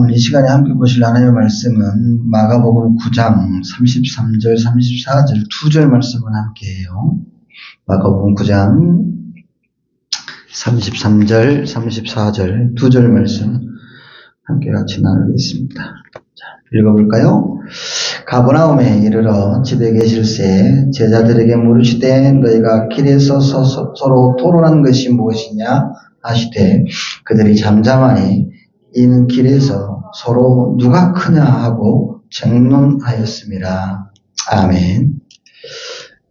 오늘 이 시간에 함께 보실 하나님의 말씀은 마가복음 9장 33절, 34절, 2절 말씀을 함께 해요. 마가복음 9장 33절, 34절, 2절 말씀 함께 같이 나누겠습니다. 자, 읽어볼까요? 가버나움에 이르러 집에 계실새 제자들에게 물으시되 너희가 길에서 서로 토론한 것이 무엇이냐 하시되 그들이 잠잠하니 이는 길에서 서로 누가 크냐 하고 쟁론하였습니다. 아멘.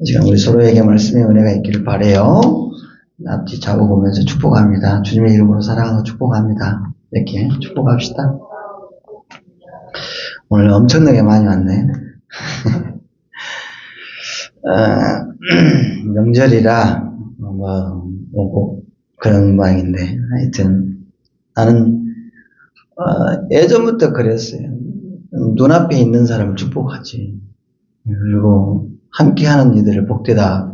이 시간 우리 서로에게 말씀의 은혜가 있기를 바라요. 앞뒤 잡아보면서 축복합니다. 주님의 이름으로 사랑하고 축복합니다. 이렇게 축복합시다. 오늘 엄청나게 많이 왔네. 명절이라 그런 모양인데 하여튼 나는 예전부터 그랬어요. 눈앞에 있는 사람을 축복하지. 그리고 함께하는 이들을 복되다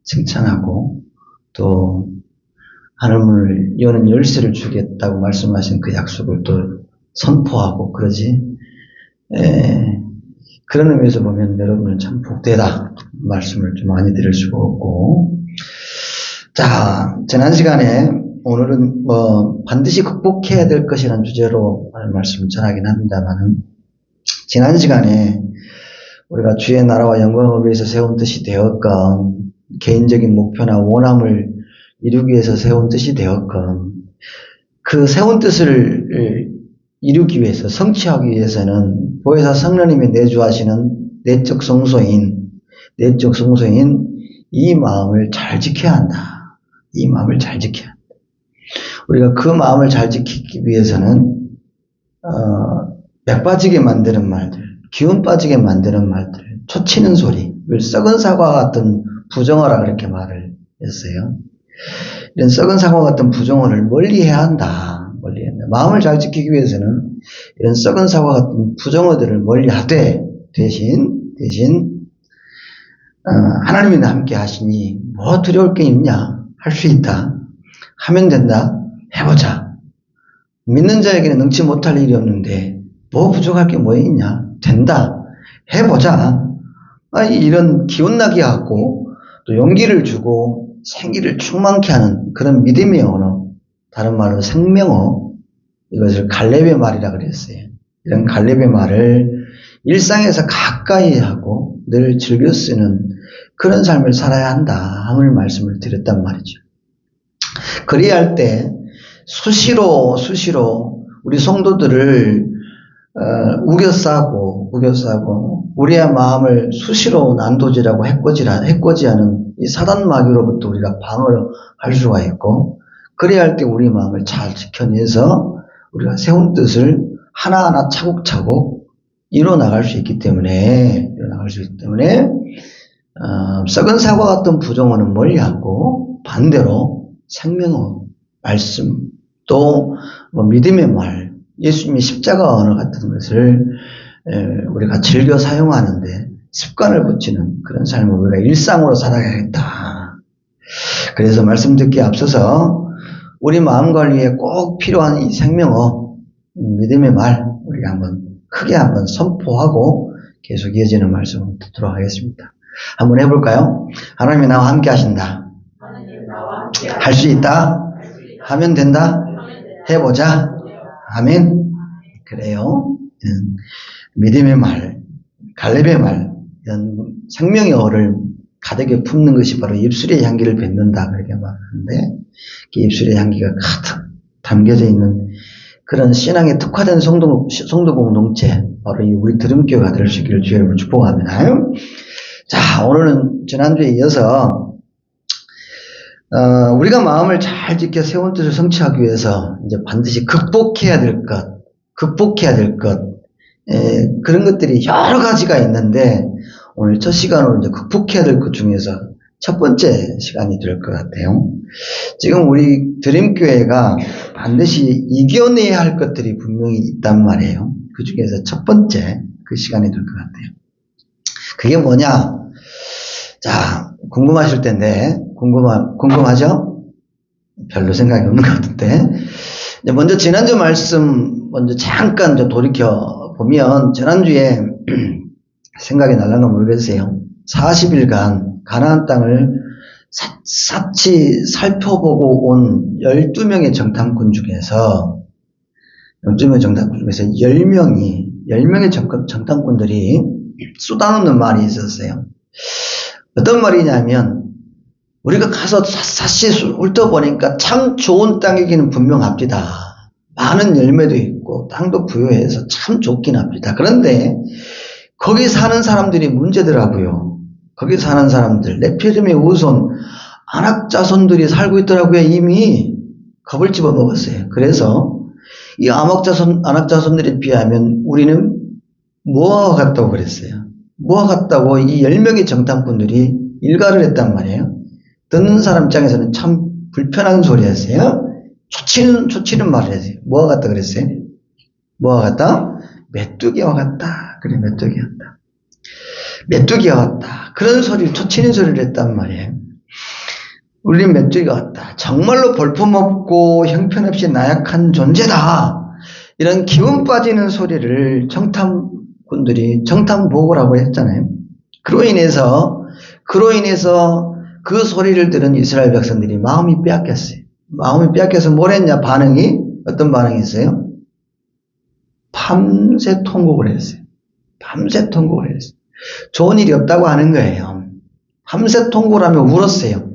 칭찬하고 또 하늘문을 여는 열쇠를 주겠다고 말씀하신 그 약속을 또 선포하고 그러지. 그런 의미에서 보면 여러분은 참 복되다 말씀을 좀 많이 드릴 수가 없고. 자, 지난 시간에 오늘은 반드시 극복해야 될 것이라는 주제로 말씀을 전하긴 합니다만은, 지난 시간에 우리가 주의 나라와 영광을 위해서 세운 뜻이 되었건, 개인적인 목표나 원함을 이루기 위해서 세운 뜻이 되었건, 그 세운 뜻을 이루기 위해서, 성취하기 위해서는 보혜사 성령님이 내주하시는 내적 성소인 이 마음을 잘 지켜야 한다. 이 마음을 잘 지켜야 한다. 우리가 그 마음을 잘 지키기 위해서는 맥 빠지게 만드는 말들, 기운 빠지게 만드는 말들, 초치는 소리, 썩은 사과 같은 부정어라 그렇게 말을 했어요. 이런 썩은 사과 같은 부정어를 멀리해야 한다. 멀리해야 한다. 마음을 잘 지키기 위해서는 이런 썩은 사과 같은 부정어들을 멀리하되 대신 하나님이 함께 하시니 뭐 두려울 게 있냐? 할 수 있다. 하면 된다. 해보자. 믿는 자에게는 능치 못할 일이 없는데 뭐 부족할 게 뭐 있냐? 된다. 해보자. 이런 기운나게 하고 또 용기를 주고 생기를 충만케 하는 그런 믿음의 언어, 다른 말로 생명어, 이것을 갈렙의 말이라 그랬어요. 이런 갈렙의 말을 일상에서 가까이 하고 늘 즐겨 쓰는 그런 삶을 살아야 한다 함을 말씀을 드렸단 말이죠. 그래야 할 때 수시로 우리 성도들을 우겨싸고 우리의 마음을 수시로 난도질하고 해코지하는 이 사단마귀로부터 우리가 방어할 수가 있고, 그래야 할 때 우리 마음을 잘 지켜내서 우리가 세운 뜻을 하나하나 차곡차곡 이뤄나갈 수 있기 때문에 썩은 사과 같은 부정어는 멀리하고 반대로 생명어, 말씀, 또 믿음의 말, 예수님의 십자가 언어 같은 것을 우리가 즐겨 사용하는데 습관을 붙이는 그런 삶을 우리가 일상으로 살아야겠다. 그래서 말씀 듣기에 앞서서 우리 마음 관리에 꼭 필요한 이 생명어, 믿음의 말, 우리가 크게 한번 선포하고 계속 이어지는 말씀을 듣도록 하겠습니다. 한번 해볼까요? 하나님이 나와 함께 하신다. 할 수 있다. 하면 된다. 해보자. 아멘. 그래요. 믿음의 말, 갈렙의 말, 이런 생명의 어를 가득히 품는 것이 바로 입술의 향기를 뱉는다 그렇게 말하는데, 그 입술의 향기가 가득 담겨져 있는 그런 신앙에 특화된 성도 공동체, 바로 이 우리 드림교회가 될 수 있기를 주의 이름으로 축복합니다. 자, 오늘은 지난주에 이어서 우리가 마음을 잘 지켜 세운 뜻을 성취하기 위해서 이제 반드시 극복해야 될 것, 그런 것들이 여러 가지가 있는데, 오늘 첫 시간으로 이제 극복해야 될 것 중에서 첫 번째 시간이 될 것 같아요. 지금 우리 드림교회가 반드시 이겨내야 할 것들이 분명히 있단 말이에요. 그 중에서 첫 번째 그 시간이 될 것 같아요. 그게 뭐냐? 자, 궁금하실 텐데, 궁금하죠? 별로 생각이 없는 것 같은데, 먼저 지난주 말씀 먼저 잠깐 돌이켜 보면, 지난주에 생각이 날란가 모르겠어요. 40일간 가나안 땅을 샅샅이 살펴보고 온 12명의 정탐꾼 중에서 10명의 정탐꾼들이 쏟아놓는 말이 있었어요. 어떤 말이냐면, 우리가 가서 샅샅이 훑어보니까 참 좋은 땅이기는 분명합니다. 많은 열매도 있고 땅도 부유해서 참 좋긴 합니다. 그런데 거기 사는 사람들이 문제더라고요. 거기 사는 사람들, 네피림의 후손 아낙자손들이 살고 있더라고요. 이미 겁을 집어먹었어요. 그래서 이 아낙자손들에 비하면 우리는 뭐와 같다고 그랬어요. 뭐와 같다고 이 10명의 정탐꾼들이 일갈을 했단 말이에요. 듣는 사람 입장에서는 참 불편한 소리였어요. 초치는 말을 했어요. 뭐와 같다 그랬어요? 뭐와 같다? 메뚜기와 같다. 그래, 메뚜기와 같다. 메뚜기와 같다. 그런 소리를, 초치는 소리를 했단 말이에요. 우리는 메뚜기와 같다. 정말로 볼품없고 형편없이 나약한 존재다. 이런 기운 빠지는 소리를 정탐꾼들이 정탐보고라고 했잖아요. 그로 인해서 그 소리를 들은 이스라엘 백성들이 마음이 빼앗겼어요. 마음이 빼앗겨서 뭘 했냐? 어떤 반응이 있어요? 밤새 통곡을 했어요. 밤새 통곡을 했어요. 좋은 일이 없다고 하는 거예요. 밤새 통곡을 하며 울었어요.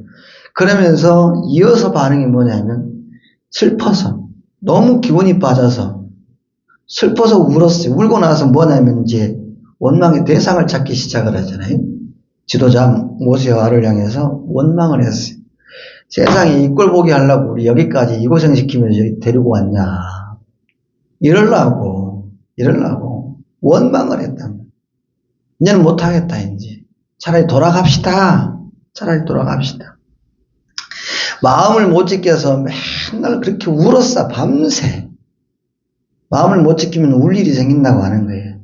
그러면서 이어서 반응이 뭐냐면, 슬퍼서, 너무 기분이 빠져서, 슬퍼서 울었어요. 울고 나서 뭐냐면, 이제 원망의 대상을 찾기 시작을 하잖아요. 지도자 모세와 아를 향해서 원망을 했어요. 세상에 이 꼴 보게 하려고 우리 여기까지 이 고생시키면서 여기 데리고 왔냐. 이러려고 원망을 했단 말이에요. 이제는 못하겠다, 이제. 차라리 돌아갑시다. 마음을 못 지켜서 맨날 그렇게 울었어, 밤새. 마음을 못 지키면 울 일이 생긴다고 하는 거예요.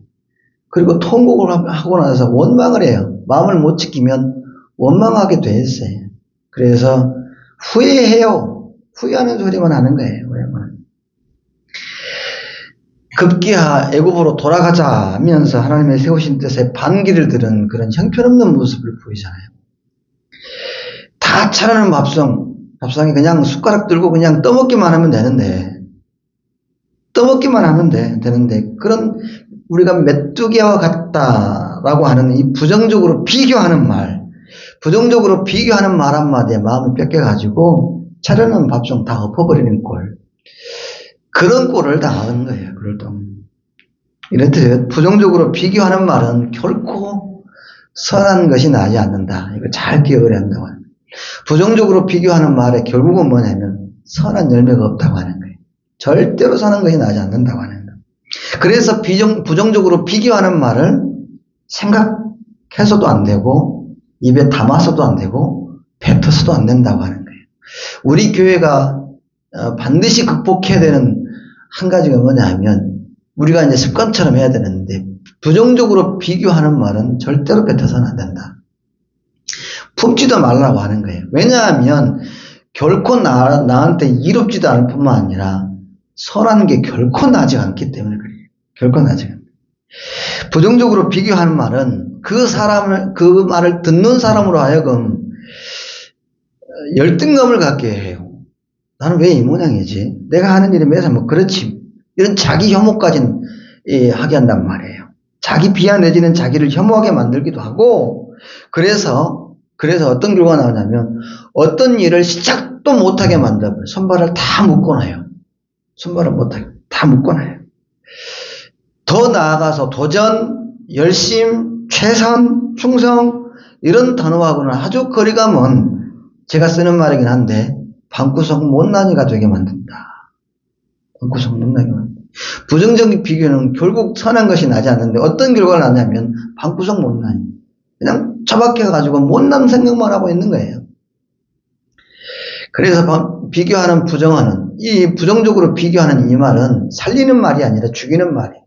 그리고 통곡을 하고 나서 원망을 해요. 마음을 못 지키면 원망하게 돼 있어요. 그래서 후회해요. 후회하는 소리만 하는 거예요. 급기야 애굽으로 돌아가자 하면서 하나님의 세우신 뜻에 반기를 들은 그런 형편없는 모습을 보이잖아요. 다 차려놓은 밥상에 그냥 숟가락 들고 그냥 떠먹기만 하면 되는데, 그런 우리가 메뚜기와 같다라고 하는 이 부정적으로 비교하는 말 한마디에 마음을 뺏겨가지고 차려놓은 밥상 다 엎어버리는 꼴. 그런 꼴을 당하는 거예요. 이렇듯 부정적으로 비교하는 말은 결코 선한 것이 나지 않는다. 이거 잘 기억을 해야 한다고 합니다. 부정적으로 비교하는 말에 결국은 뭐냐면 선한 열매가 없다고 하는 거예요. 절대로 선한 것이 나지 않는다고 하는 거예요. 그래서 부정적으로 비교하는 말을 생각해서도 안 되고 입에 담아서도 안 되고 뱉어서도 안 된다고 하는 거예요. 우리 교회가 반드시 극복해야 되는 한 가지가 뭐냐 하면, 우리가 이제 습관처럼 해야 되는데, 부정적으로 비교하는 말은 절대로 뱉어서는 안 된다. 품지도 말라고 하는 거예요. 왜냐하면 결코 나한테 이롭지도 않을 뿐만 아니라 선한 게 결코 나지 않기 때문에 그래요. 결코 나지 않아요. 부정적으로 비교하는 말은 그 말을 듣는 사람으로 하여금 열등감을 갖게 해요. 나는 왜 이 모양이지? 내가 하는 일이 매사 그렇지. 이런 자기 혐오까지는 하게 한단 말이에요. 자기 비하 내지는 자기를 혐오하게 만들기도 하고, 그래서 어떤 결과가 나오냐면, 어떤 일을 시작도 못하게 만들어요. 손발을 다 묶어놔요. 더 나아가서 도전, 열심, 최선, 충성, 이런 단어하고는 아주 거리가 먼, 제가 쓰는 말이긴 한데, 방구석 못난이가 되게 만든다. 부정적인 비교는 결국 선한 것이 나지 않는데 어떤 결과가 나냐면 방구석 못난이. 그냥 처박혀가지고 못난 생각만 하고 있는 거예요. 그래서 비교하는 부정하는, 이 부정적으로 비교하는 이 말은 살리는 말이 아니라 죽이는 말이에요.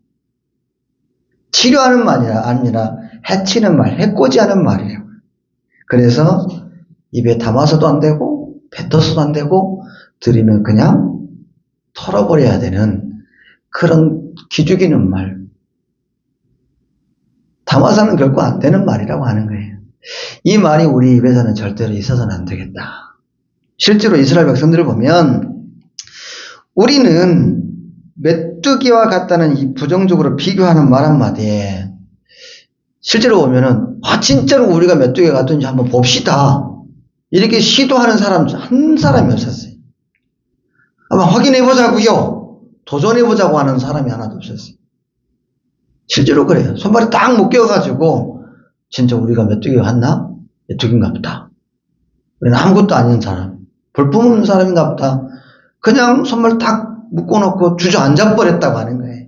치료하는 말이 아니라 해치는 말, 해코지하는 말이에요. 그래서 입에 담아서도 안 되고 뱉어서도 안 되고 들으면 그냥 털어버려야 되는 그런 기죽이는 말. 담아서는 결코 안 되는 말이라고 하는 거예요. 이 말이 우리 입에서는 절대로 있어서는 안 되겠다. 실제로 이스라엘 백성들을 보면 우리는 메뚜기와 같다는 이 부정적으로 비교하는 말 한마디에 실제로 보면은 진짜로 우리가 메뚜기가 같은지 한번 봅시다. 이렇게 시도하는 사람 한 사람이 없었어요. 한번 확인해보자고요. 도전해보자고 하는 사람이 하나도 없었어요. 실제로 그래요. 손발이 딱 묶여가지고 진짜 우리가 메뚜기가 같나? 메뚜기인가 보다. 우리는 아무것도 아닌 사람, 볼품없는 사람인가 보다. 그냥 손발 딱 묶어놓고 주저앉아 버렸다고 하는 거예요.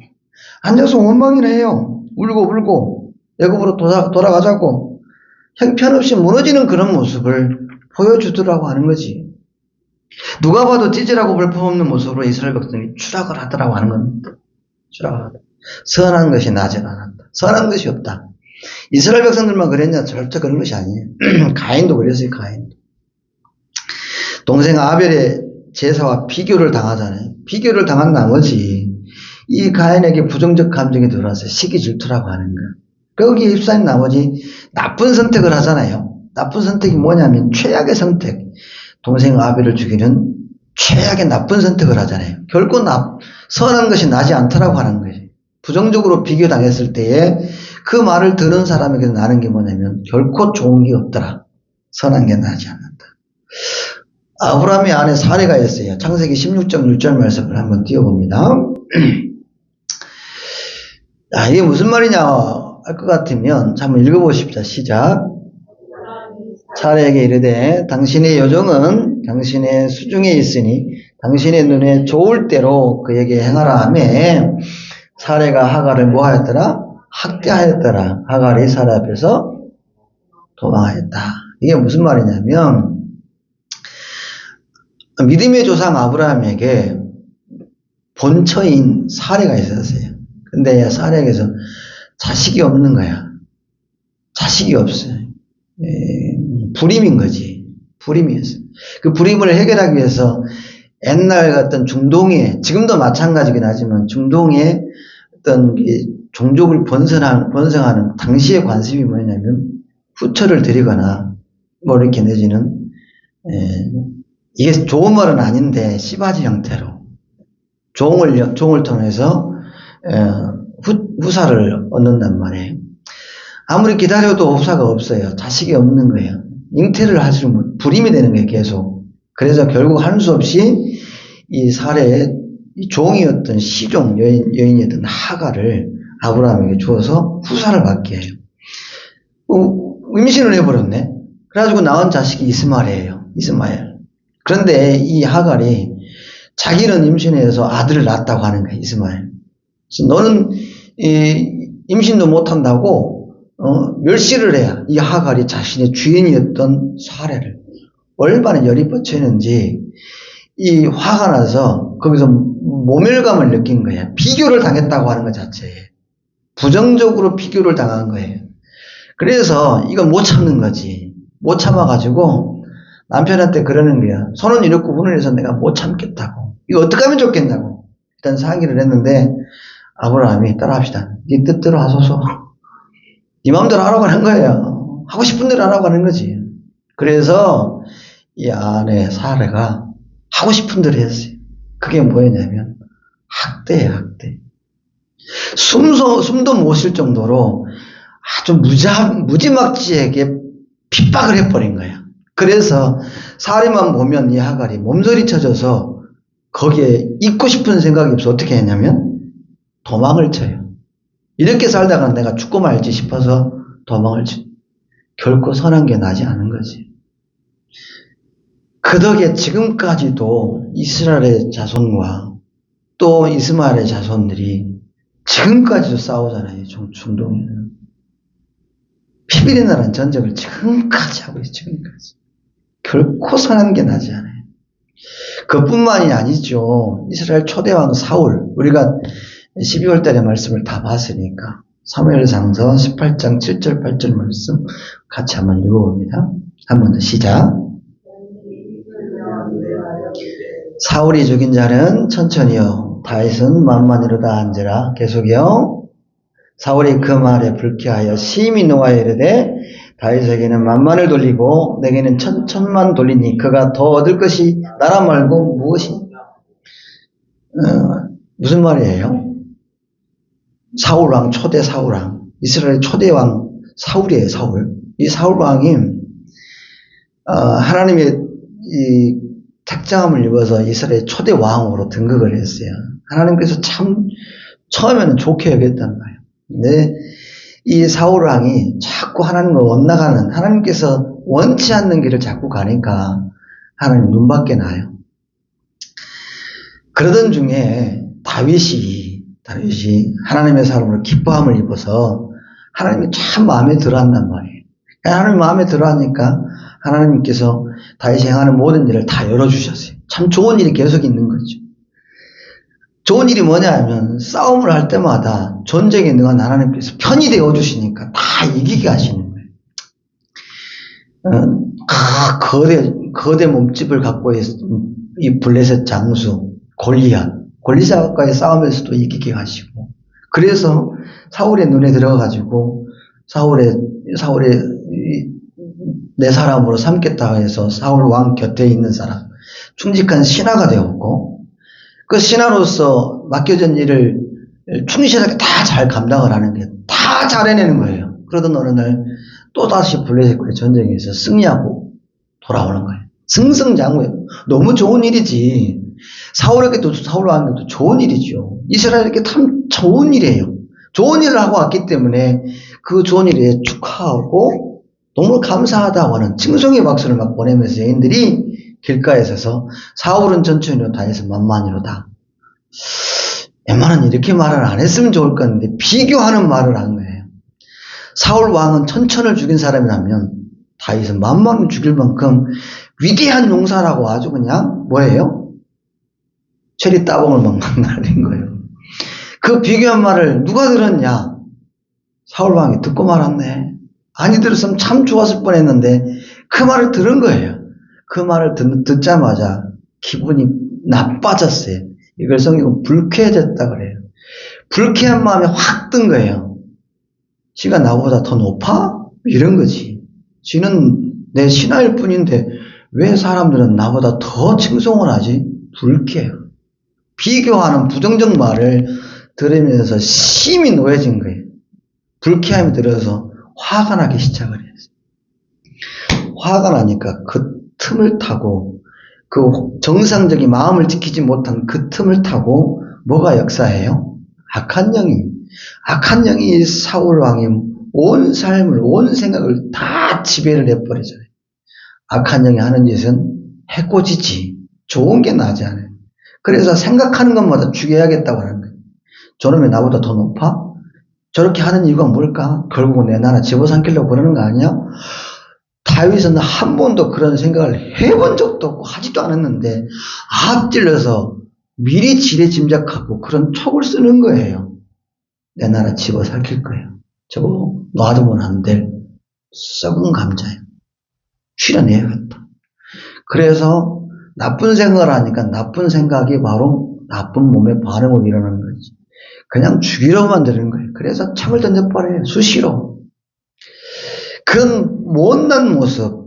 앉아서 원망이나 해요. 울고 애굽으로 돌아가자고 형편없이 무너지는 그런 모습을 보여주더라고 하는 거지. 누가 봐도 찌질하고 볼품없는 모습으로 이스라엘 백성이 추락을 하더라고 하는 겁니다. 추락하다. 선한 것이 나질 않았다. 선한 것이 없다. 이스라엘 백성들만 그랬냐? 절대 그런 것이 아니에요. 가인도 그랬어요. 가인도. 동생 아벨의 제사와 비교를 당하잖아요. 비교를 당한 나머지 이 가인에게 부정적 감정이 들어와서 시기 질투라고 하는 거예요. 거기에 휩싸인 나머지 나쁜 선택을 하잖아요. 나쁜 선택이 뭐냐면 최악의 선택. 동생 아벨을 죽이는 최악의 나쁜 선택을 하잖아요. 결코 선한 것이 나지 않더라고 하는 거예요. 부정적으로 비교당했을 때에 그 말을 들은 사람에게 나는 게 뭐냐면 결코 좋은 게 없더라. 선한 게 나지 않는다. 아브라함의 아내 사레가 있어요. 창세기 16장 6절 말씀을 한번 띄워봅니다. 이게 무슨 말이냐 할 것 같으면 한번 읽어보십시다. 시작. 사레에게 이르되 당신의 여종은 당신의 수중에 있으니 당신의 눈에 좋을 대로 그에게 행하라 하며 사레가 하갈을 뭐하였더라? 학대하였더라. 하갈이 사레 앞에서 도망하였다. 이게 무슨 말이냐면 믿음의 조상 아브라함에게 본처인 사레가 있었어요. 근데 사레에게서 자식이 없는 거야. 자식이 없어요. 불임인 거지. 불임이었어요. 그 불임을 해결하기 위해서 옛날 같은 중동에, 지금도 마찬가지긴 하지만 중동에 어떤 종족을 번성하는 당시의 관습이 뭐냐면 후처를 드리거나 뭐 이렇게 내지는 이게 좋은 말은 아닌데 씨바지 형태로 종을 통해서 후사를 얻는단 말이에요. 아무리 기다려도 후사가 없어요. 자식이 없는 거예요. 잉태를 할수록 불임이 되는 거예요. 계속. 그래서 결국 할 수 없이 이 사례의 종이었던 시종 여인이었던 하갈을 아브라함에게 주어서 후사를 받게 해요. 임신을 해버렸네. 그래가지고 낳은 자식이 이스마엘이에요. 이스마엘. 그런데 이 하갈이 자기는 임신해서 아들을 낳았다고 하는 거야. 이스마엘. 그래서 너는 임신도 못한다고 멸시를 해야 이 하갈이 자신의 주인이었던 사례를 얼마나 열이 뻗치는지 이 화가 나서 거기서 모멸감을 느낀 거야. 비교를 당했다고 하는 것 자체에 부정적으로 비교를 당한 거예요. 그래서 이건 못 참는 거지. 못 참아가지고 남편한테 그러는 거야. 손은 이렇고 훈훈해서 내가 못 참겠다고. 이거 어떻게 하면 좋겠냐고. 일단 상의를 했는데 아브라함이 따라합시다. 네 뜻대로 하소서. 네 마음대로 하라고 하는 거예요. 하고 싶은 대로 하라고 하는 거지. 그래서 이 아내 사례가 하고 싶은 대로 했어요. 그게 뭐였냐면 학대예요. 학대. 숨도 못 쉴 정도로 아주 무지막지하게 핍박을 해버린 거야. 그래서 사례만 보면 이 하갈이 몸서리 쳐져서 거기에 있고 싶은 생각이 없어 어떻게 했냐면 도망을 쳐요. 이렇게 살다가 내가 죽고 말지 싶어서 도망을 쳐. 결코 선한 게 나지 않은 거지. 그 덕에 지금까지도 이스라엘의 자손과 또 이스마엘의 자손들이 지금까지도 싸우잖아요. 중동에는. 피비린내라는 전쟁을 지금까지 하고 있어요. 지금까지. 결코 선한 게 나지 않아요. 그뿐만이 아니죠. 이스라엘 초대왕 사울, 우리가 12월 달에 말씀을 다 봤으니까 사무엘상서 18장 7절 8절 말씀 같이 한번 읽어봅니다. 한 번 더 시작. 사울이 죽인 자는 천천히요 다윗은 만만히로다 앉으라. 계속이요. 사울이 그 말에 불쾌하여 심히 노하여 이르되 다윗에게는 만만을 돌리고 내게는 천천만 돌리니 그가 더 얻을 것이 나라 말고 무엇이? 무슨 말이에요? 사울왕, 초대 사울왕, 이스라엘 초대왕 사울이에요. 사울. 이 사울왕이 하나님의 이 택장함을 입어서 이스라엘 초대 왕으로 등극을 했어요. 하나님께서 참 처음에는 좋게 여겼단 말이에요. 근데 이 사울왕이 자꾸 하나님과 엇나가는, 하나님께서 원치 않는 길을 자꾸 가니까 하나님 눈밖에 나요. 그러던 중에 다윗이 하나님의 사람으로 기뻐함을 입어서 하나님이 참 마음에 들어한단 말이에요. 하나님 마음에 들어하니까 하나님께서 다윗이 행하는 모든 일을 다 열어주셨어요. 참 좋은 일이 계속 있는 거죠. 좋은 일이 뭐냐 하면 싸움을 할 때마다 전쟁에 능한 하나님께서 편이 되어주시니까 다 이기게 하시는 거예요. 거대 몸집을 갖고 있는 이 블레셋 장수 골리앗과의 싸움에서도 이기게 하시고, 그래서 사울의 눈에 들어가지고 사울의 내 사람으로 삼겠다 해서 사울 왕 곁에 있는 사람, 충직한 신하가 되었고, 그 신하로서 맡겨진 일을 충실하게 다 잘 감당을 하는 게 다 잘 해내는 거예요. 그러던 어느 날 또다시 블레셋과의 전쟁에서 승리하고 돌아오는 거예요. 승승장구예요. 너무 좋은 일이지. 사울에게도, 사울 왕에게도 좋은 일이죠. 이스라엘에게 참 좋은 일이에요. 좋은 일을 하고 왔기 때문에 그 좋은 일에 축하하고 너무 감사하다고 하는 칭송의 박수를 막 보내면서 여인들이 길가에 서서 사울은 천천히로 다윗은 만만히로다. 웬만하면 이렇게 말을 안 했으면 좋을 건데 비교하는 말을 한 거예요. 사울 왕은 천천을 죽인 사람이라면 다윗은 만만을 죽일 만큼 위대한 용사라고 아주 그냥 뭐예요? 체리 따봉을 막 날린 거예요. 그 비교한 말을 누가 들었냐? 사울 왕이 듣고 말았네. 아니 들었으면 참 좋았을 뻔했는데 그 말을 들은 거예요. 그 말을 듣자마자 기분이 나빠졌어요. 이걸 성경은 불쾌해졌다 그래요. 불쾌한 마음이 확 든 거예요. 지가 나보다 더 높아? 이런 거지. 지는 내 신하일 뿐인데 왜 사람들은 나보다 더 칭송을 하지? 불쾌해요. 비교하는 부정적 말을 들으면서 심히 노해진 거예요. 불쾌함이 들어서 화가 나기 시작을 했어요. 화가 나니까 그 틈을 타고, 그 정상적인 마음을 지키지 못한 그 틈을 타고 뭐가 역사해요? 악한 영이 사울 왕의 온 삶을, 온 생각을 다 지배를 해버리잖아요. 악한 영이 하는 짓은 해코지지, 좋은 게 나지 않아요. 그래서 생각하는 것마다 죽여야겠다고 하는 거예요. 저놈이 나보다 더 높아? 저렇게 하는 이유가 뭘까? 결국은 내 나라 집어삼키려고 그러는 거 아니야? 다윗은 한 번도 그런 생각을 해본 적도 없고 하지도 않았는데 앞질러서 미리 지레 짐작하고 그런 촉을 쓰는 거예요. 내 나라 집어삼킬 거예요. 저거 놔두면 안 될 썩은 감자예요. 실현해야겠다. 그래서 나쁜 생각을 하니까 나쁜 생각이 바로 나쁜 몸의 반응으로 일어나는 거지. 그냥 죽이려 만드는 거예요. 그래서 창을 던져버려요. 수시로. 그런 못난 모습,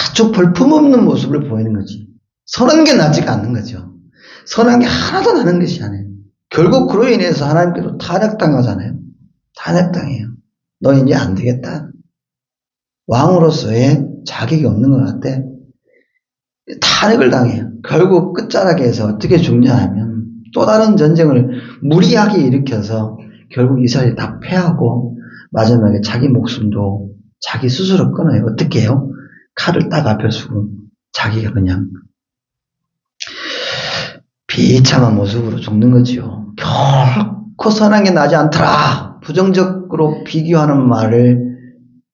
아주 볼품없는 모습을 보이는 거지. 선한 게 나지가 않는 거죠. 선한 게 하나도 나는 것이 아니에요. 결국 그로 인해서 하나님께로 탄핵당하잖아요. 탄핵당해요. 너 이제 안 되겠다. 왕으로서의 자격이 없는 것 같아. 탄핵을 당해요. 결국 끝자락에서 어떻게 죽냐 하면 또 다른 전쟁을 무리하게 일으켜서 결국 이스라엘이 다 패하고 마지막에 자기 목숨도 자기 스스로 끊어요. 어떻게 해요? 칼을 딱 앞에 쓰고 자기가 그냥 비참한 모습으로 죽는 거지요. 결코 선한 게 나지 않더라. 부정적으로 비교하는 말을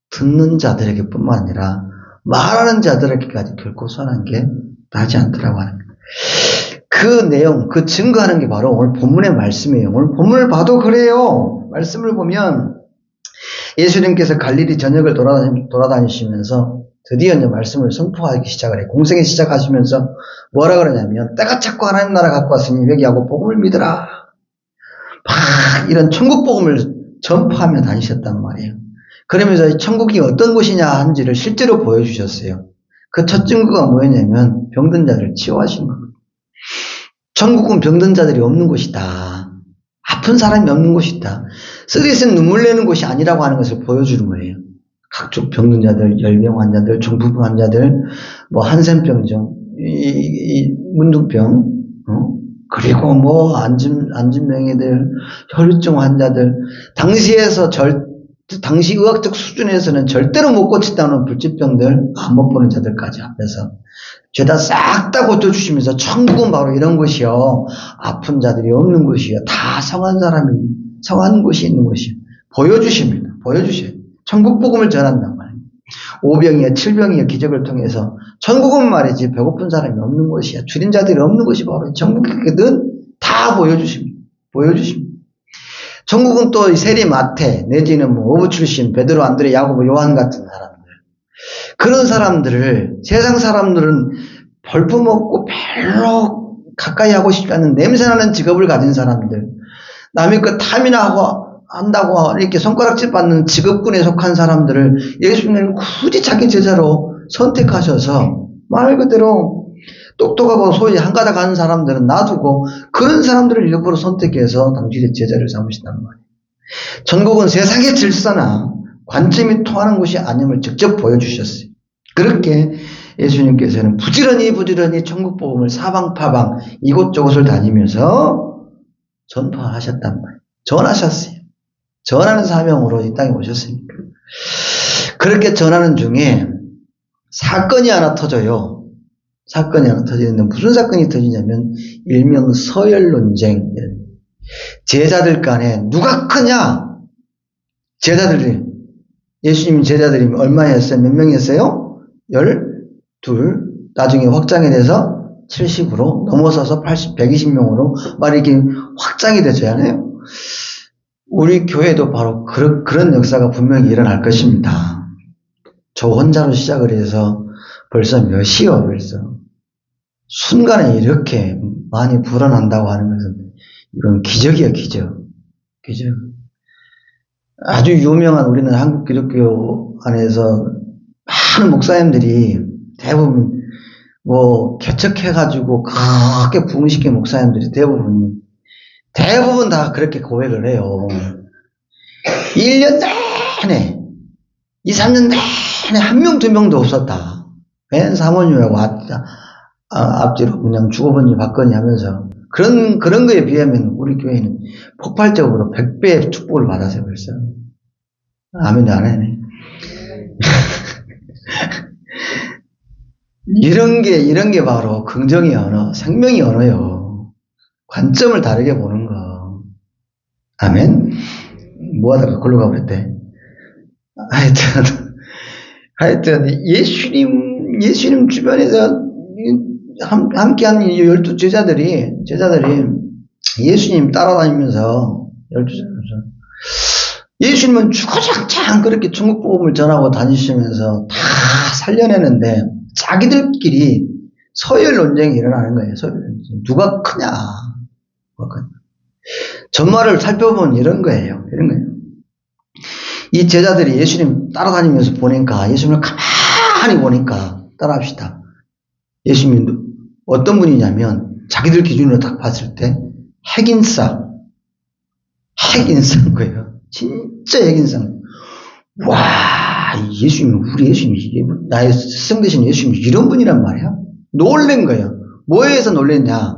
듣는 자들에게 뿐만 아니라 말하는 자들에게까지 결코 선한 게 나지 않더라고 하는 거예요. 그 내용, 그 증거하는 게 바로 오늘 본문의 말씀이에요. 오늘 본문을 봐도 그래요. 말씀을 보면 예수님께서 갈릴리 전역을 돌아다니시면서 드디어 이제 말씀을 선포하기 시작을 해요. 공생에 시작하시면서 뭐라 그러냐면, 때가 찼고 하나님 나라 갖고 왔으니 회개하고 복음을 믿으라. 막 이런 천국 복음을 전파하며 다니셨단 말이에요. 그러면서 천국이 어떤 곳이냐 한지를 실제로 보여주셨어요. 그 첫 증거가 뭐였냐면 병든 자들을 치유하신 겁니다. 천국은 병든 자들이 없는 곳이다. 아픈 사람이 없는 곳이다. 쓰리쓴 눈물 내는 곳이 아니라고 하는 것을 보여주는 거예요. 각종 병든 자들, 열병 환자들, 중풍 환자들, 뭐 한센병증, 문둥병, 그리고 뭐 안진뱅이들, 혈류증 환자들, 당시 의학적 수준에서는 절대로 못 고친다는 불치병들, 안 못 보는 자들까지 앞에서 죄다 싹 다 고쳐주시면서 천국은 바로 이런 곳이요. 아픈 자들이 없는 곳이요. 다 성한 곳이 있는 곳이요. 보여주십니다. 보여주셔요. 천국 복음을 전한단 말이에요. 오병이어 칠병이어 기적을 통해서 천국은 말이지 배고픈 사람이 없는 곳이야. 줄인 자들이 없는 곳이 바로 천국이거든. 다 보여주십니다. 보여주십니다. 천국은 또 세리 마태 내지는 뭐 어부 출신 베드로 안드레 야고보 요한 같은 사람들, 그런 사람들을 세상 사람들은 벌품없고 별로 가까이 하고 싶지 않은 냄새나는 직업을 가진 사람들, 남의 것 탐이나 한다고 이렇게 손가락질 받는 직업군에 속한 사람들을 예수님은 굳이 자기 제자로 선택하셔서 말 그대로 똑똑하고 소위 한가닥 하는 사람들은 놔두고 그런 사람들을 일부러 선택해서 당신의 제자를 삼으신단 말이에요. 천국은 세상의 질서나 관점이 통하는 곳이 아님을 직접 보여주셨어요. 그렇게 예수님께서는 부지런히 천국 복음을 사방파방 이곳저곳을 다니면서 전파하셨단 말이에요. 전하셨어요. 전하는 사명으로 이 땅에 오셨으니까. 그렇게 전하는 중에 사건이 하나 터져요. 사건이 하나 터지는데 무슨 사건이 터지냐면 일명 서열 논쟁. 제자들 간에 누가 크냐? 제자들이, 예수님 제자들이 얼마였어요? 몇 명이었어요? 12. 나중에 확장이 돼서 70으로 넘어서서 80, 120명으로 막 이렇게 확장이 되잖아요. 우리 교회도 바로 그런 역사가 분명히 일어날 것입니다. 저 혼자로 시작을 해서 벌써 몇이요, 벌써. 순간에 이렇게 많이 불어난다고 하는 것은 이건 기적이에요, 기적. 기적. 아주 유명한 우리는 한국 기독교 안에서 많은 목사님들이 대부분 뭐 개척해가지고 그렇게 부흥시킨 목사님들이 대부분 다 그렇게 고백을 해요. 1년 내내, 2, 3년 내내 한 명, 두 명도 없었다. 맨 사모님하고 앞뒤로 그냥 주거번지 받거니 하면서 그런 거에 비하면 우리 교회는 폭발적으로 100배의 축복을 받았어요, 벌써. 아멘도 안 하네. 이런 게 바로 긍정의 언어, 생명의 언어요. 관점을 다르게 보는 거. 아멘? 뭐 하다가 걸로 가버렸대. 하여튼, 예수님 주변에서 함께한 12 제자들이 예수님 따라다니면서 12제자면서 예수님은 주구장창 그렇게 천국 복음을 전하고 다니시면서 다 살려내는데 자기들끼리 서열 논쟁이 일어나는 거예요. 서열 논쟁. 누가 크냐? 전말을 살펴보면 이런 거예요. 이 제자들이 예수님 따라다니면서 보니까, 예수님을 가만히 보니까, 따라합시다. 예수님이 어떤 분이냐면, 자기들 기준으로 딱 봤을 때, 핵인싸인 거예요. 진짜 핵인싸. 와, 우리 예수님이, 나의 스승 되신 예수님이 이런 분이란 말이야? 놀란 거예요. 뭐에 의해서 놀랬냐?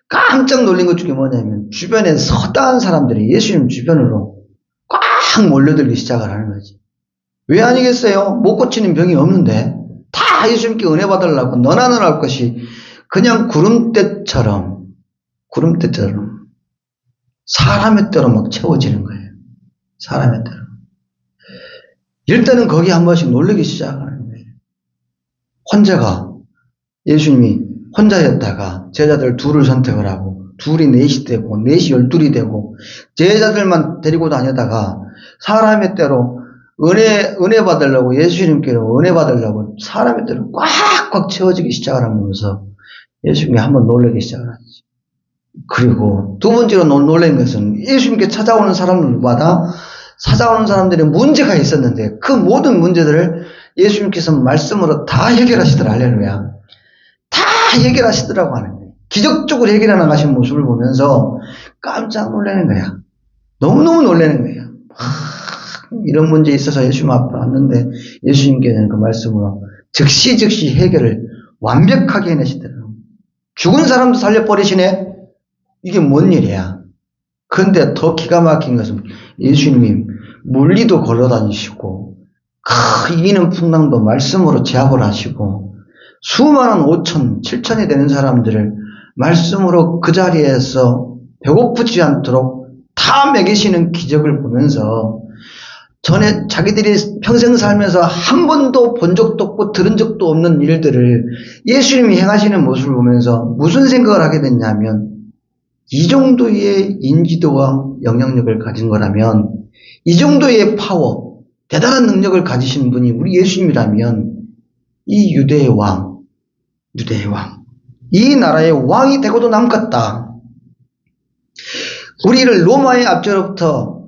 깜짝 놀란 것 중에 뭐냐면, 주변에 서다한 사람들이 예수님 주변으로 꽉 몰려들기 시작을 하는 거지. 왜 아니겠어요? 못 고치는 병이 없는데 다 예수님께 은혜 받으려고 너나 할 것이 그냥 구름대처럼 사람의 때로 막 채워지는 거예요. 사람의 때로. 일단은 거기 한 번씩 놀라기 시작하는 거예요. 예수님이 혼자였다가 제자들 둘을 선택을 하고 둘이 넷이 되고 넷이 12이 되고 제자들만 데리고 다니다가 사람의 때로 은혜 받으려고, 예수님께로 은혜 받으려고 사람들은 꽉꽉 채워지기 시작을 하면서 예수님이 한번 놀라기 시작을 하지. 그리고 두 번째로 놀란 것은 예수님께 찾아오는 사람들의 문제가 있었는데 그 모든 문제들을 예수님께서 말씀으로 다 해결하시더라. 할렐루야. 다 해결하시더라고 하는 거예요. 기적적으로 해결해 나가신 모습을 보면서 깜짝 놀라는 거야. 너무너무 놀라는 거예요. 이런 문제에 있어서 예수님 앞에 왔는데 예수님께서는 그 말씀으로 즉시 해결을 완벽하게 해내시더라고요. 죽은 사람도 살려버리시네? 이게 뭔 일이야? 그런데 더 기가 막힌 것은 예수님이 물리도 걸어다니시고 이기는 풍랑도 말씀으로 제압을 하시고 수많은 5천, 7천이 되는 사람들을 말씀으로 그 자리에서 배고프지 않도록 다 먹이시는 기적을 보면서 전에 자기들이 평생 살면서 한 번도 본 적도 없고 들은 적도 없는 일들을 예수님이 행하시는 모습을 보면서 무슨 생각을 하게 됐냐면 이 정도의 인지도와 영향력을 가진 거라면 이 정도의 파워, 대단한 능력을 가지신 분이 우리 예수님이라면 이 유대의 왕, 이 나라의 왕이 되고도 남겠다. 우리를 로마의 압제로부터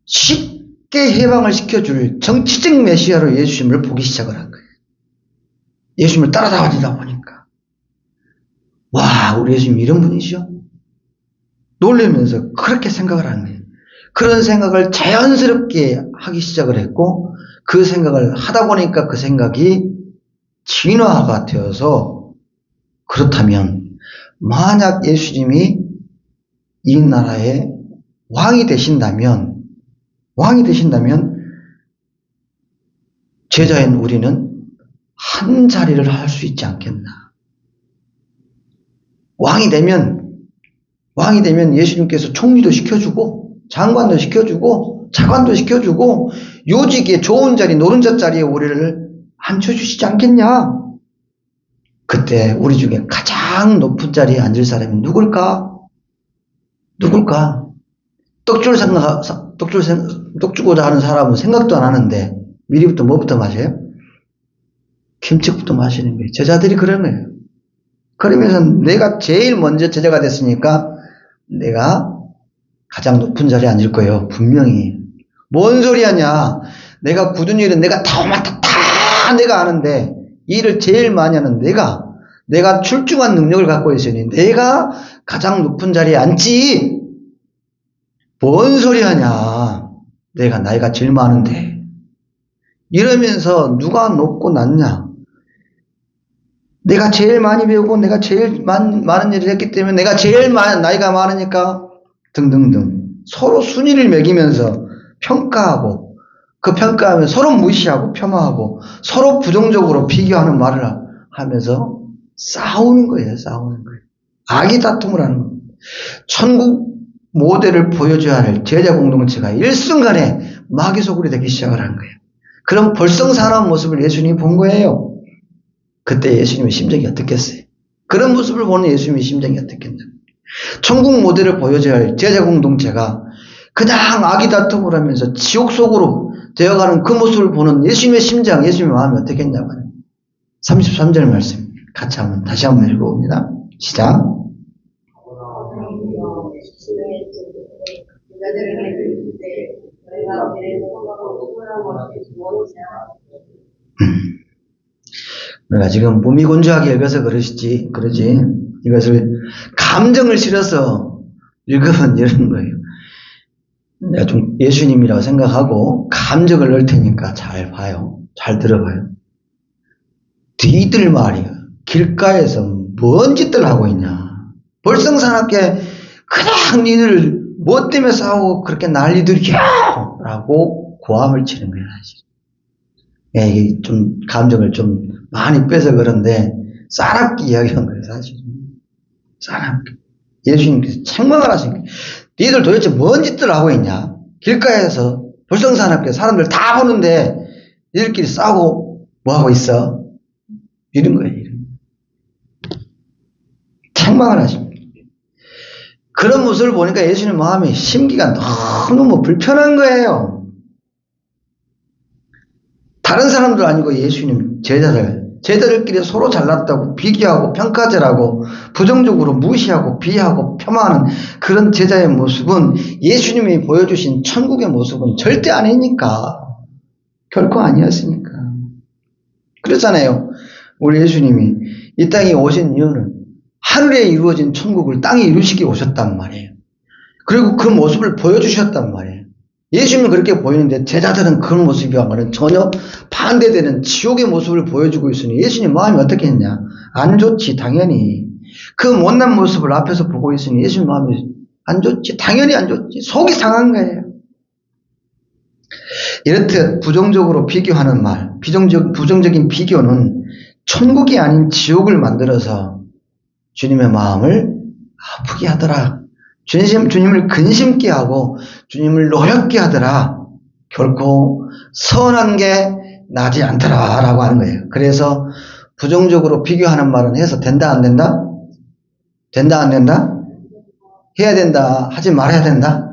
쉽게 해방을 시켜줄 정치적 메시아로 예수님을 보기 시작을 한 거예요. 예수님을 따라다니다 보니까 와, 우리 예수님 이런 분이시죠? 놀라면서 그렇게 생각을 하는 거예요. 그런 생각을 자연스럽게 하기 시작을 했고 그 생각을 하다 보니까 그 생각이 진화가 되어서 그렇다면 만약 예수님이 이 나라의 왕이 되신다면 제자인 우리는 한 자리를 할 수 있지 않겠나. 왕이 되면 예수님께서 총리도 시켜주고 장관도 시켜주고 차관도 시켜주고 요직에 좋은 자리 노른자 자리에 우리를 앉혀주시지 않겠냐. 그때 우리 중에 가장 높은 자리에 앉을 사람이 누굴까? 떡 주고자 하는 사람은 생각도 안 하는데 미리부터 뭐부터 마셔요? 김치부터 마시는 거예요. 제자들이 그런 거예요. 그러면서 내가 제일 먼저 제자가 됐으니까 내가 가장 높은 자리에 앉을 거예요. 분명히. 뭔 소리 하냐. 내가 굳은 일은 내가 다 내가 아는데 이 일을 제일 많이 하는 내가 출중한 능력을 갖고 있으니 내가 가장 높은 자리에 앉지. 뭔 소리 하냐. 내가 나이가 제일 많은데. 이러면서 누가 높고 낮냐. 내가 제일 많이 배우고 내가 제일 많은 일을 했기 때문에 내가 제일 나이가 많으니까 등등등 서로 순위를 매기면서 평가하고 그 평가하면 서로 무시하고 폄하하고 서로 부정적으로 비교하는 말을 하면서 싸우는 거예요. 악의 다툼을 하는 거예요. 천국 모델을 보여줘야 할 제자 공동체가 일순간에 마귀 소굴이 되기 시작을 한 거예요. 그럼 볼썽사나운 모습을 예수님이 본 거예요. 그때 예수님의 심정이 어떻겠어요? 그런 모습을 보는 예수님의 심정이 어떻겠냐? 천국 모델을 보여줘야 할 제자 공동체가 그냥 악의 다툼을 하면서 지옥 속으로 되어가는 그 모습을 보는 예수님의 심정, 예수님의 마음이 어떻겠냐고 하는 33절 말씀 같이 다시 한번 읽어봅니다. 시작. 우리가 지금 무미건조하게 읽어서 그러지. 이것을 감정을 실어서 읽으면 이런 거예요. 내가 좀 예수님이라고 생각하고 감정을 넣을 테니까 잘 봐요. 잘 들어봐요. 니들 말이야. 길가에서 뭔 짓들 하고 있냐. 볼썽사납게 그냥 니들 뭐 때문에 싸우고 그렇게 난리들이야 라고 고함을 치는 거예요. 사실. 이게 좀 감정을 좀 많이 빼서 그런데 싸납게 이야기한 거예요. 사실. 싸납게. 예수님께서 책망을 하신 거예요. 니들 도대체 뭔 짓들 하고 있냐. 길가에서 볼썽사납게 사람들 다 보는데 니들끼리 싸우고 뭐 하고 있어. 이런 거예요. 책망을 하십니다. 그런 모습을 보니까 예수님 마음이 심기가 너무 불편한 거예요. 다른 사람들 아니고 예수님 제자들끼리 서로 잘났다고 비교하고 평가절하고 부정적으로 무시하고 비하하고 폄하하는 그런 제자의 모습은 예수님이 보여주신 천국의 모습은 절대 아니니까. 결코 아니었으니까. 그렇잖아요. 우리 예수님이 이 땅에 오신 이유는 하늘에 이루어진 천국을 땅에 이루시기 오셨단 말이에요. 그리고 그 모습을 보여주셨단 말이에요. 예수님은 그렇게 보이는데 제자들은 그 모습이와는 전혀 반대되는 지옥의 모습을 보여주고 있으니 예수님 마음이 어떻게 했냐? 안 좋지, 당연히. 그 못난 모습을 앞에서 보고 있으니 예수님 마음이 안 좋지, 당연히 안 좋지. 속이 상한 거예요. 이렇듯 부정적으로 비교하는 말, 부정적인 비교는 천국이 아닌 지옥을 만들어서 주님의 마음을 아프게 하더라. 주님을 근심케 하고 주님을 노엽게 하더라. 결코 선한 게 나지 않더라 라고 하는 거예요. 그래서 부정적으로 비교하는 말은 해서 된다 안 된다? 된다 안 된다? 해야 된다. 하지 말아야 된다?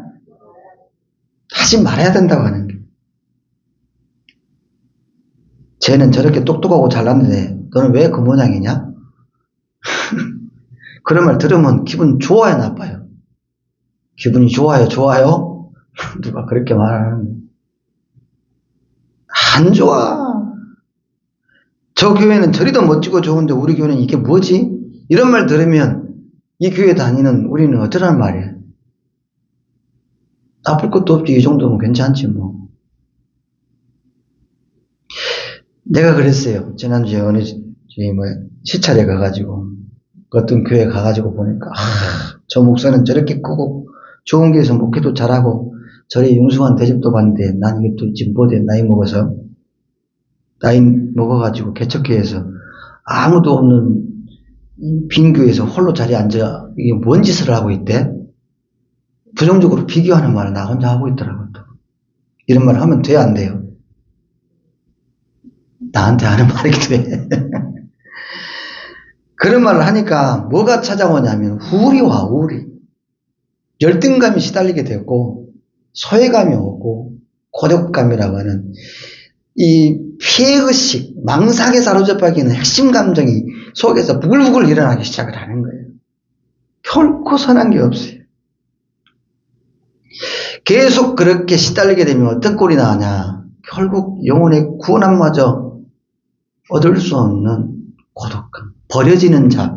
하지 말아야 된다고 하는 거예요. 쟤는 저렇게 똑똑하고 잘났는데 너는 왜 그 모양이냐? 그런 말 들으면 기분 좋아요, 나빠요? 기분이 좋아요, 좋아요? 누가 그렇게 말하는 안 좋아. 저 교회는 저리 더 멋지고 좋은데 우리 교회는 이게 뭐지? 이런 말 들으면 이 교회 다니는 우리는 어쩌라는 말이에요? 나쁠 것도 없지. 이 정도면 괜찮지 뭐. 내가 그랬어요. 지난주에 어느 시찰에 가가지고 어떤 교회 가가지고 보니까 저 목사는 저렇게 크고 좋은 교회에서 목회도 잘하고 저리 융숭한 대접도 받는데 난 이게 또 지금 뭐돼 나이 먹어가지고 개척교회에서 아무도 없는 빈 교회에서 홀로 자리에 앉아 이게 뭔 짓을 하고 있대? 부정적으로 비교하는 말을 나 혼자 하고 있더라고. 또 이런 말을 하면 돼요, 안 돼요? 나한테 하는 말이기도 해. 그런 말을 하니까 뭐가 찾아오냐면 우울이와 우울이. 열등감이 시달리게 되고 소외감이 오고 고독감이라고 하는 이 피해의식, 망상에 사로잡히는 핵심 감정이 속에서 부글부글 일어나기 시작을 하는 거예요. 결코 선한 게 없어요. 계속 그렇게 시달리게 되면 어떤 꼴이 나오냐? 결국 영혼의 구원함마저 얻을 수 없는 고독감, 버려지는 자,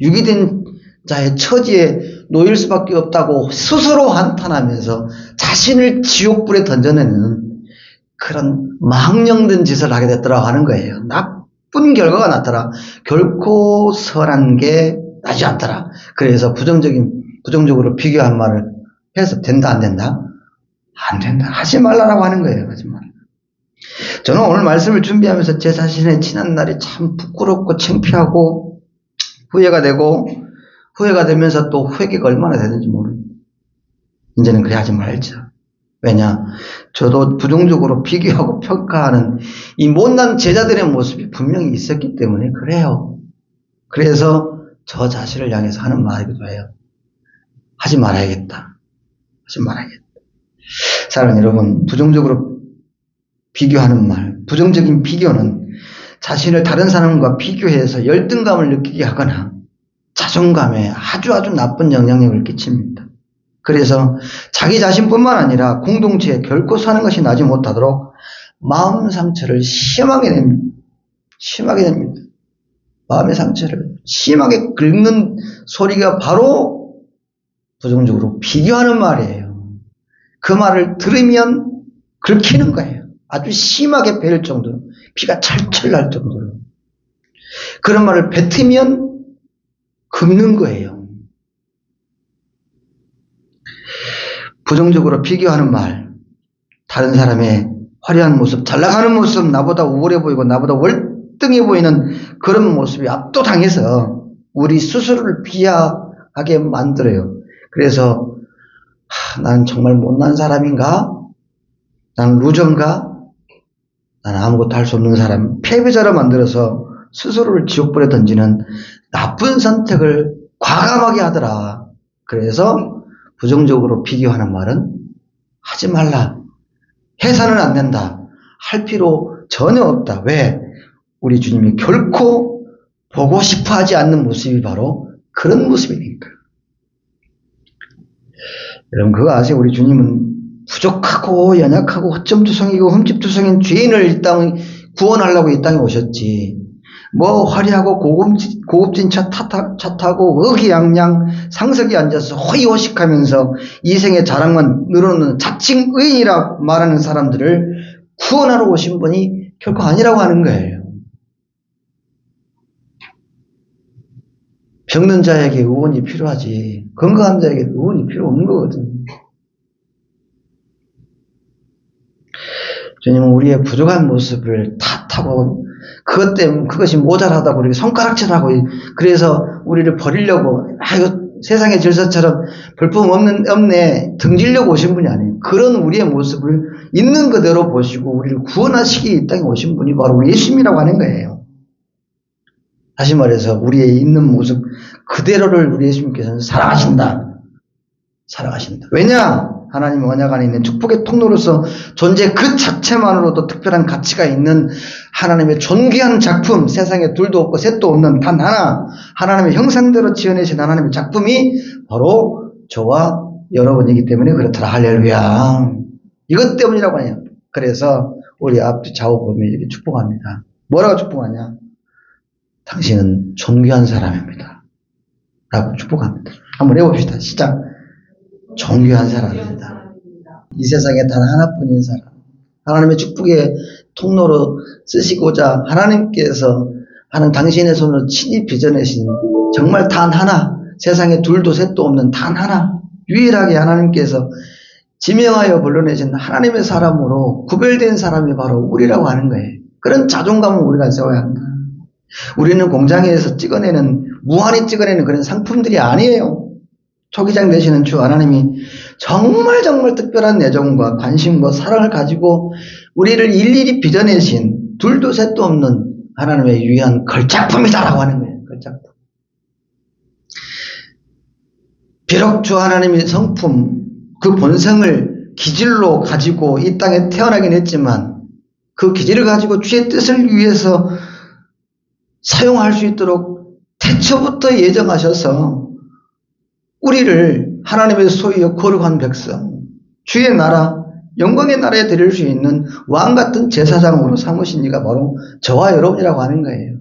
유기된 자의 처지에 놓일 수밖에 없다고 스스로 한탄하면서 자신을 지옥불에 던져내는 그런 망령된 짓을 하게 됐더라고 하는 거예요. 나쁜 결과가 났더라. 결코 선한 게 나지 않더라. 그래서 부정적으로 비교한 말을 해서 된다 안 된다? 안 된다. 하지 말라라고 하는 거예요. 하지 말라. 저는 오늘 말씀을 준비하면서 제 자신의 지난 날이 참 부끄럽고 창피하고 후회가 되고 후회가 되면서 또 회개가 얼마나 되는지 모릅니다. 이제는 그래 하지 말자. 왜냐? 저도 부정적으로 비교하고 평가하는 이 못난 제자들의 모습이 분명히 있었기 때문에 그래요. 그래서 저 자신을 향해서 하는 말이기도 해요. 하지 말아야겠다. 하지 말아야겠다. 사랑하는 여러분, 부정적으로 비교하는 말, 부정적인 비교는 자신을 다른 사람과 비교해서 열등감을 느끼게 하거나 자존감에 아주 나쁜 영향력을 끼칩니다. 그래서 자기 자신뿐만 아니라 공동체에 결코 사는 것이 나지 못하도록 마음 상처를 심하게 됩니다. 마음의 상처를 심하게 긁는 소리가 바로 부정적으로 비교하는 말이에요. 그 말을 들으면 긁히는 거예요. 아주 심하게 베일 정도로, 피가 철철 날 정도로. 그런 말을 뱉으면 긁는 거예요. 부정적으로 비교하는 말, 다른 사람의 화려한 모습, 잘 나가는 모습, 나보다 우월해 보이고 나보다 월등해 보이는 그런 모습이 압도당해서 우리 스스로를 비하하게 만들어요. 그래서 난 정말 못난 사람인가? 난 루저인가? 난 아무것도 할 수 없는 사람, 패배자로 만들어서 스스로를 지옥불에 던지는 나쁜 선택을 과감하게 하더라. 그래서 부정적으로 비교하는 말은 하지 말라. 해서는 안 된다. 할 필요 전혀 없다. 왜? 우리 주님이 결코 보고 싶어 하지 않는 모습이 바로 그런 모습이니까. 여러분, 그거 아세요? 우리 주님은 부족하고 연약하고 허점투성이고 흠집투성인 죄인을 이 땅에 구원하려고 이 땅에 오셨지. 뭐 화려하고 고급진 차 타고 의기양양 상석에 앉아서 호의호식하면서 이생의 자랑만 늘어놓는 자칭 의인이라 말하는 사람들을 구원하러 오신 분이 결코 아니라고 하는 거예요. 병든 자에게 의원이 필요하지 건강한 자에게 의원이 필요 없는 거거든. 주님은 우리의 부족한 모습을 탓하고 그것 때문에 그것이 모자라다고 우리가 손가락질하고 그래서 우리를 버리려고 이거 세상의 질서처럼 볼품 없네 등지려고 오신 분이 아니에요. 그런 우리의 모습을 있는 그대로 보시고 우리를 구원하시기 이 땅에 오신 분이 바로 우리 예수님이라고 하는 거예요. 다시 말해서 우리의 있는 모습 그대로를 우리 예수님께서는 사랑하신다. 왜냐? 하나님의 언약 안에 있는 축복의 통로로서 존재 그 자체만으로도 특별한 가치가 있는 하나님의 존귀한 작품, 세상에 둘도 없고 셋도 없는 단 하나, 하나님의 형상대로 지어내신 하나님의 작품이 바로 저와 여러분이기 때문에 그렇더라. 할렐루야. 이것 때문이라고 해요. 그래서 우리 앞뒤 좌우 보면 이렇게 축복합니다. 뭐라고 축복하냐? 당신은 존귀한 사람입니다. 라고 축복합니다. 한번 해봅시다. 시작. 존귀한 사람입니다. 이 세상에 단 하나뿐인 사람. 하나님의 축복의 통로로 쓰시고자 하나님께서 하는 당신의 손으로 친히 빚어내신 정말 단 하나, 세상에 둘도 셋도 없는 단 하나, 유일하게 하나님께서 지명하여 불러내신 하나님의 사람으로 구별된 사람이 바로 우리라고 하는 거예요. 그런 자존감을 우리가 세워야 한다. 우리는 공장에서 무한히 찍어내는 그런 상품들이 아니에요. 초기장 되시는 주 하나님이 정말 특별한 애정과 관심과 사랑을 가지고 우리를 일일이 빚어내신 둘도 셋도 없는 하나님의 유일한 걸작품이다라고 하는 거예요. 걸작품. 비록 주 하나님의 성품, 그 본성을 기질로 가지고 이 땅에 태어나긴 했지만 그 기질을 가지고 주의 뜻을 위해서 사용할 수 있도록 태초부터 예정하셔서 우리를 하나님의 소유여 거룩한 백성, 주의 나라, 영광의 나라에 드릴 수 있는 왕같은 제사장으로 삼으신 이가 바로 저와 여러분이라고 하는 거예요.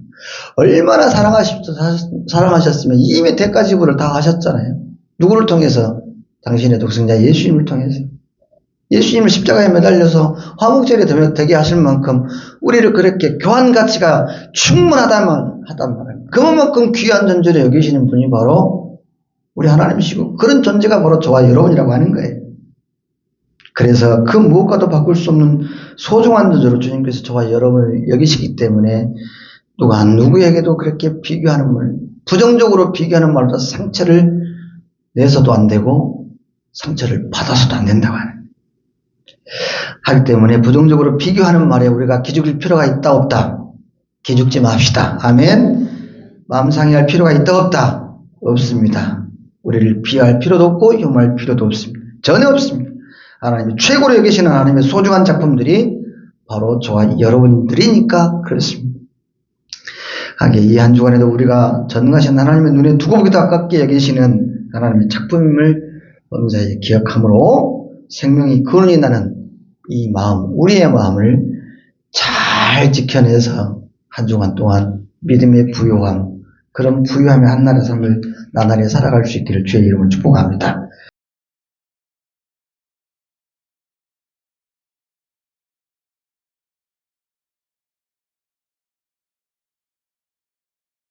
얼마나 사랑하셨으면 이미 대가 지불을 다 하셨잖아요. 누구를 통해서? 당신의 독생자 예수님을 통해서. 예수님을 십자가에 매달려서 화목제를 되게 하실 만큼 우리를 그렇게 교환 가치가 충분하단 말이에요. 그만큼 귀한 존재로 여기시는 분이 바로 우리 하나님이시고 그런 존재가 바로 저와 여러분이라고 하는 거예요. 그래서 그 무엇과도 바꿀 수 없는 소중한 존재로 주님께서 저와 여러분을 여기시기 때문에 누가 누구에게도 그렇게 비교하는 말, 부정적으로 비교하는 말로 상처를 내서도 안 되고 상처를 받아서도 안 된다고 하는 거예요. 하기 때문에 부정적으로 비교하는 말에 우리가 기죽을 필요가 있다 없다? 기죽지 맙시다. 아멘. 마음 상해할 필요가 있다 없다? 없습니다. 우리를 비하할 필요도 없고 혐오할 필요도 없습니다. 전혀 없습니다. 하나님이 최고로 여기시는 하나님의 소중한 작품들이 바로 저와 여러분들이니까 그렇습니다. 하게 이 한 주간에도 우리가 전능하신 하나님의 눈에 두고 보기도 아깝게 여기시는 하나님의 작품임을 범사에 기억함으로 생명이 근원이 나는 이 마음, 우리의 마음을 잘 지켜내서 한 주간 동안 믿음의 부요함, 그런 부유함의 한나라의 삶을 나날이 살아갈 수 있기를 주의 이름으로 축복합니다.